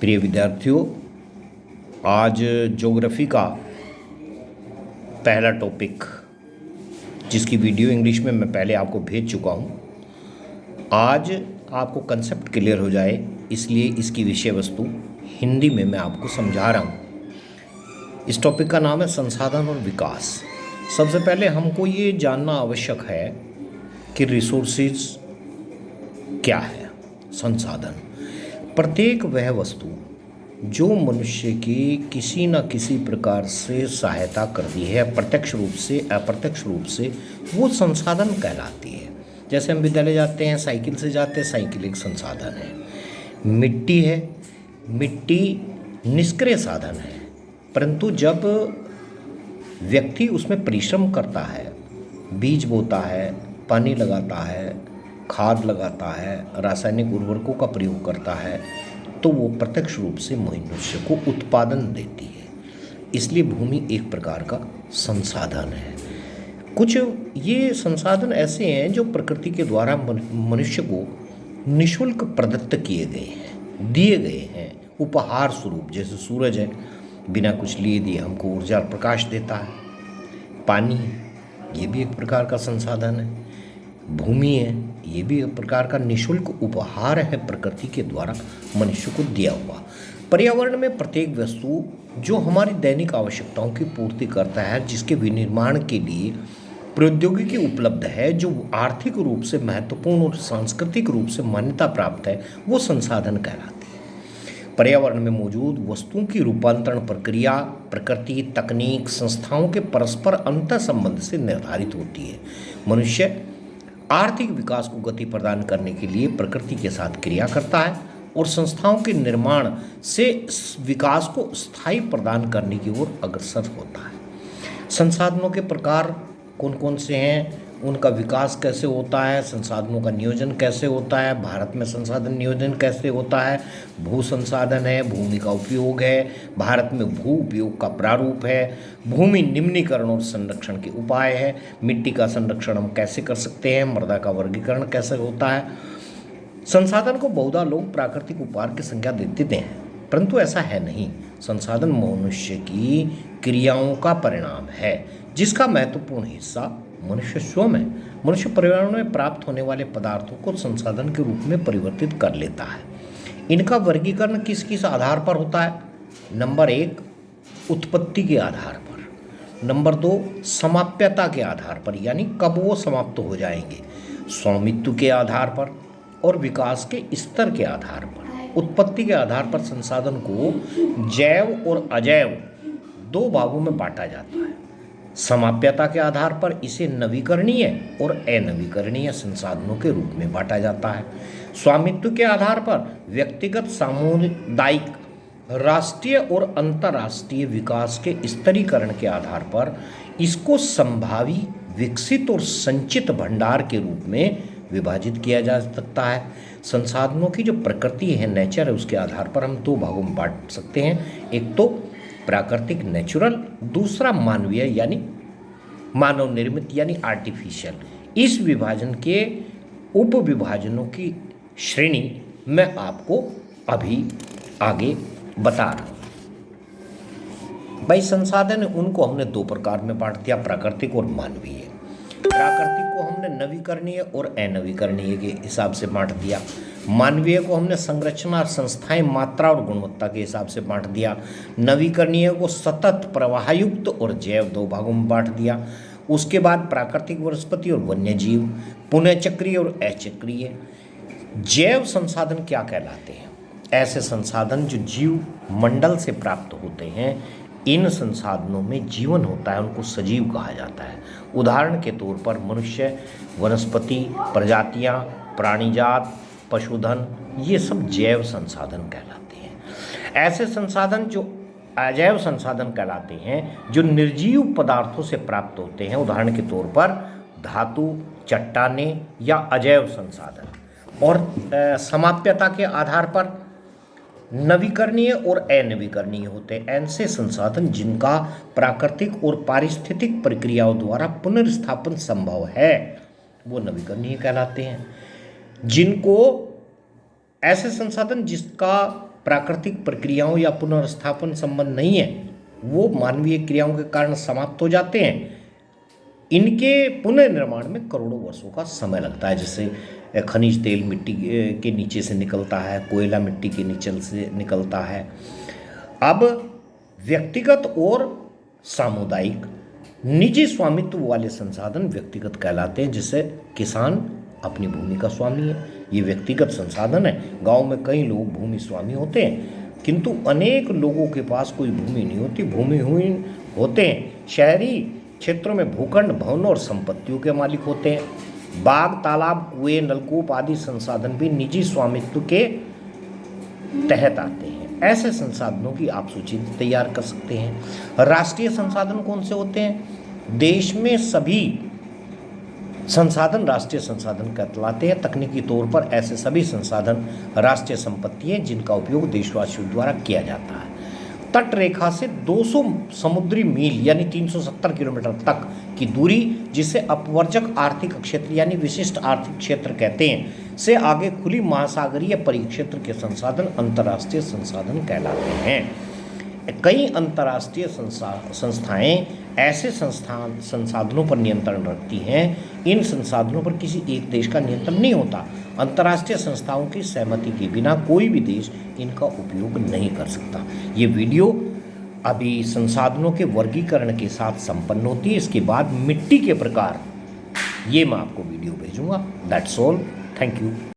प्रिय विद्यार्थियों, आज ज्योग्राफी का पहला टॉपिक जिसकी वीडियो इंग्लिश में मैं पहले आपको भेज चुका हूँ, आज आपको कंसेप्ट क्लियर हो जाए इसलिए इसकी विषय वस्तु हिंदी में मैं आपको समझा रहा हूँ। इस टॉपिक का नाम है संसाधन और विकास। सबसे पहले हमको ये जानना आवश्यक है कि रिसोर्सेज क्या है। संसाधन प्रत्येक वह वस्तु जो मनुष्य की किसी न किसी प्रकार से सहायता करती है, प्रत्यक्ष रूप से अप्रत्यक्ष रूप से, वो संसाधन कहलाती है। जैसे हम विद्यालय जाते हैं, साइकिल से जाते हैं, साइकिल एक संसाधन है। मिट्टी है, मिट्टी निष्क्रिय साधन है, परंतु जब व्यक्ति उसमें परिश्रम करता है, बीज बोता है, पानी लगाता है, खाद लगाता है, रासायनिक उर्वरकों का प्रयोग करता है, तो वो प्रत्यक्ष रूप से मनुष्य को उत्पादन देती है। इसलिए भूमि एक प्रकार का संसाधन है। कुछ ये संसाधन ऐसे हैं जो प्रकृति के द्वारा मनुष्य को निःशुल्क प्रदत्त किए गए हैं, दिए गए हैं उपहार स्वरूप। जैसे सूरज है, बिना कुछ लिए दिए हमको ऊर्जा और प्रकाश देता है। पानी है, ये भी एक प्रकार का संसाधन है। भूमि है, ये भी एक प्रकार का निःशुल्क उपहार है प्रकृति के द्वारा मनुष्य को दिया हुआ। पर्यावरण में प्रत्येक वस्तु जो हमारी दैनिक आवश्यकताओं की पूर्ति करता है, जिसके विनिर्माण के लिए प्रौद्योगिकी उपलब्ध है, जो आर्थिक रूप से महत्वपूर्ण और सांस्कृतिक रूप से मान्यता प्राप्त है, वो संसाधन कहलाती है। पर्यावरण में मौजूद वस्तुओं की रूपांतरण प्रक्रिया प्रकृति, तकनीक, संस्थाओं के परस्पर अंतर संबंध से निर्धारित होती है। मनुष्य आर्थिक विकास को गति प्रदान करने के लिए प्रकृति के साथ क्रिया करता है और संस्थाओं के निर्माण से विकास को स्थायी प्रदान करने की ओर अग्रसर होता है। संसाधनों के प्रकार कौन कौन से हैं, उनका विकास कैसे होता है, संसाधनों का नियोजन कैसे होता है, भारत में संसाधन नियोजन कैसे होता है। भू संसाधन है, भूमि का उपयोग है, भारत में भू उपयोग का प्रारूप है, भूमि निम्नीकरण और संरक्षण के उपाय है, मिट्टी का संरक्षण हम कैसे कर सकते हैं, मृदा का वर्गीकरण कैसे होता है। संसाधन को बहुधा लोग प्राकृतिक उपहार की संज्ञा देते हैं, परंतु ऐसा है नहीं। संसाधन मनुष्य की क्रियाओं का परिणाम है, जिसका महत्वपूर्ण हिस्सा मनुष्य स्वयं है। मनुष्य पर्यावरण में प्राप्त होने वाले पदार्थों को संसाधन के रूप में परिवर्तित कर लेता है। इनका वर्गीकरण किस किस आधार पर होता है? नंबर 1, उत्पत्ति के आधार पर। नंबर 2, समाप्यता के आधार पर, यानी कब वो समाप्त हो जाएंगे। स्वामित्व के आधार पर और विकास के स्तर के आधार पर। उत्पत्ति के आधार पर संसाधन को जैव और अजैव दो भागों में बांटा जाता है। समाप्यता के आधार पर इसे नवीकरणीय और अनवीकरणीय संसाधनों के रूप में बांटा जाता है। स्वामित्व के आधार पर व्यक्तिगत, सामुदायिक, राष्ट्रीय और अंतर्राष्ट्रीय विकास के स्तरीकरण के आधार पर इसको संभावी, विकसित और संचित भंडार के रूप में विभाजित किया जा सकता है। संसाधनों की जो प्रकृति है, नेचर है, उसके आधार पर हम दो भागों में बांट सकते हैं। एक तो प्राकृतिक नेचुरल, दूसरा मानवीय यानी मानव निर्मित यानी आर्टिफिशियल। इस विभाजन के उप विभाजनों की श्रेणी मैं आपको अभी आगे बता रहा हूँ। भाई, संसाधन उनको हमने दो प्रकार में बांट दिया, प्राकृतिक और मानवीय। प्राकृतिक को हमने नवीकरणीय और अनवीकरणीय के हिसाब से बांट दिया। मानवीय को हमने संरचना, संस्थाएं, मात्रा और गुणवत्ता के हिसाब से बांट दिया। नवीकरणीय को सतत, प्रवाहयुक्त और जैव दो भागों में बांट दिया। उसके बाद प्राकृतिक, वनस्पति और वन्य जीव, पुनः चक्रीय और अचक्रीय। जैव संसाधन क्या कहलाते हैं? ऐसे संसाधन जो जीव मंडल से प्राप्त होते हैं। इन संसाधनों में जीवन होता है, उनको सजीव कहा जाता है। उदाहरण के तौर पर मनुष्य, वनस्पति प्रजातियां, प्राणीजात, पशुधन, ये सब जैव संसाधन कहलाते हैं। ऐसे संसाधन जो अजैव संसाधन कहलाते हैं, जो निर्जीव पदार्थों से प्राप्त होते हैं। उदाहरण के तौर पर धातु, चट्टानें या अजैव संसाधन। और समाप्यता के आधार पर नवीकरणीय और अनवीकरणीय होते हैं ऐसे संसाधन जिनका प्राकृतिक और पारिस्थितिक प्रक्रियाओं द्वारा पुनर्स्थापन संभव है, वो नवीकरणीय कहलाते हैं। जिनको ऐसे संसाधन जिसका प्राकृतिक प्रक्रियाओं या पुनर्स्थापन संबंध नहीं है, वो मानवीय क्रियाओं के कारण समाप्त हो जाते हैं। इनके पुनर्निर्माण में करोड़ों वर्षों का समय लगता है। जैसे खनिज तेल मिट्टी के नीचे से निकलता है, कोयला मिट्टी के नीचे से निकलता है। अब व्यक्तिगत और सामुदायिक निजी स्वामित्व वाले संसाधन व्यक्तिगत कहलाते हैं। जैसे किसान अपनी भूमि का स्वामी है, ये व्यक्तिगत संसाधन है। गांव में कई लोग भूमि स्वामी होते हैं, किंतु अनेक लोगों के पास कोई भूमि नहीं होती, भूमिहीन होते हैं। शहरी क्षेत्रों में भूखंड, भवन और संपत्तियों के मालिक होते हैं। बाग, तालाब, कुएं, नलकूप आदि संसाधन भी निजी स्वामित्व के तहत आते हैं। ऐसे संसाधनों की आप सूची तैयार कर सकते हैं। राष्ट्रीय संसाधन कौन से होते हैं? देश में सभी संसाधन राष्ट्रीय संसाधन कहलाते हैं। तकनीकी तौर पर ऐसे सभी संसाधन राष्ट्रीय संपत्ति है जिनका उपयोग देशवासियों द्वारा किया जाता है। तट रेखा से 200 समुद्री मील यानी 370 किलोमीटर तक की दूरी, जिसे अपवर्जक आर्थिक क्षेत्र यानी विशिष्ट आर्थिक क्षेत्र कहते हैं, से आगे खुली महासागरीय परिक्षेत्र के संसाधन अंतर्राष्ट्रीय संसाधन कहलाते हैं। कई अंतर्राष्ट्रीय संस्थाएं ऐसे संसाधनों पर नियंत्रण रखती हैं। इन संसाधनों पर किसी एक देश का नियंत्रण नहीं होता। अंतर्राष्ट्रीय संस्थाओं की सहमति के बिना कोई भी देश इनका उपयोग नहीं कर सकता। ये वीडियो अभी संसाधनों के वर्गीकरण के साथ संपन्न होती है। इसके बाद मिट्टी के प्रकार ये मैं आपको वीडियो भेजूंगा। That's all, thank you.